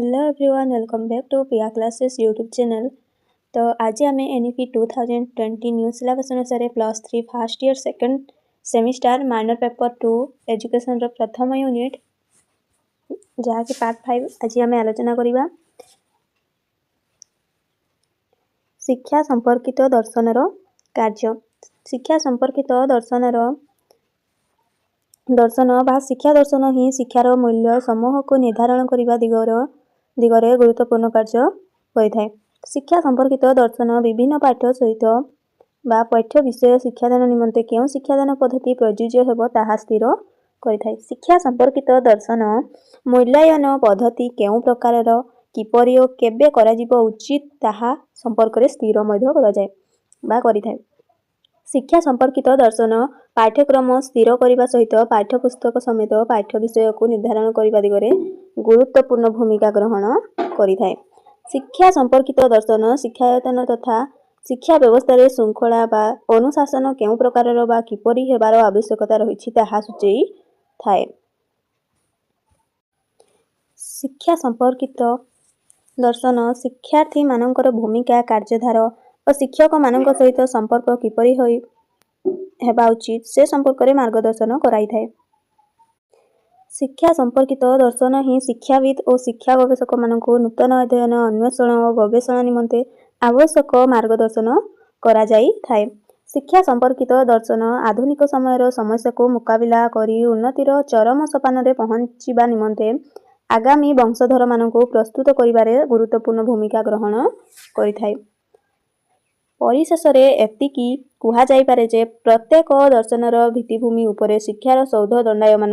Hello everyone, welcome back to Piya classes YouTube channel. तो आज आम एनईपी 2020 न्यू सिलेबस अनुसार +3 first year second semester minor paper 2 education प्रथम unit जहाँकि part 5 आज आम आलोचना करवा। शिक्षा संपर्कित दर्शनर कार्य। शिक्षा संपर्कित दर्शन बा शिक्षा दर्शन ही शिक्षार मूल्य समूह को निर्धारण करने दिगरे गुरुत्वपूर्ण कार्य होता है। शिक्षा संपर्कित दर्शन विभिन्न पाठ्य सहित बा पाठ्य विषय शिक्षादान निमंते क्यों शिक्षादान पद्धति प्रयोज्य हेब ताहा स्थिर करिथाय। शिक्षा संपर्कित दर्शन मूल्यांकन पद्धति केउं प्रकारर किपरि ओ केबे कराजिबो उचित ताहा संपर्क रे स्थिर मध्य कराजाय बा करिथाय। शिक्षा संपर्कित दर्शन पाठ्यक्रम स्थिर करने सहित पाठ्यपुस्तक समेत पाठ्य विषय को निर्धारण करने दिगरे गुरुत्वपूर्ण भूमिका ग्रहण करिथाय। शिक्षा संपर्कित दर्शन शिक्षायतन तथा शिक्षा व्यवस्था रे श्रृंखला बा अनुशासन केउं प्रकारर बा किपरि हेबार आवश्यकता रहिछि ताहा सूचई थाए। शिक्षा संपर्कित दर्शन शिक्षार्थी मानकर भूमिका कार्यधार और शिक्षक मानक सहित संपर्क किपरि हेबा उचित से संपर्क रे मार्गदर्शन कराई थाए। शिक्षा संपर्कित दर्शन ही शिक्षाविद और शिक्षा गवेषक मानक नूतन अध्ययन अन्वेषण और गवेषणा निमंते आवश्यक मार्गदर्शन करा जाई थाए। शिक्षा संपर्कित दर्शन आधुनिक समय समस्या को मुकाबिला करी उन्नतिर चरम सोपान रे पहुंचीबा निमंते आगामी वंशधर मानक प्रस्तुत करिबारे गुरुत्वपूर्ण भूमिका ग्रहण करिथाय। परिशेष रे एतिकी कुहा जाई पारे जे प्रत्येक दर्शनर भित्तिभूमि उपरे शिक्षार सौध दंडायमान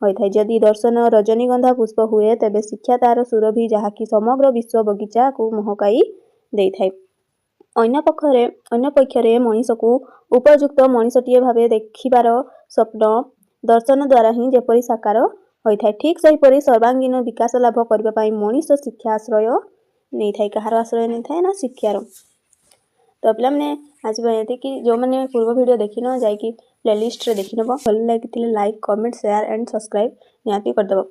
होइथाय। जदि दर्शन रजनीगंधा पुष्प हुए तेबे शिक्षा तार सुरभि जहाँकि समग्र विश्व बगीचा को महकाई देइथाय। अन्य पक्षरे मनीष को उपयुक्त मनीषटीए भावे देखिबार स्वप्न दर्शन द्वारा ही जेपरि साकार होइथाय, ठीक सेहिपरि सर्वांगीन विकास लाभ करबा पई मनीष शिक्षा आश्रय नहीं थाय। कहार आश्रय नहीं थाय ना शिक्षार। तो पिला माने आज बायते कि जो माने पूर्व वीडियो देखिनो जाई कि प्लेलिस्ट रे देखिनबो। भल लागिथिले like comment share and subscribe निहाती कर दबो।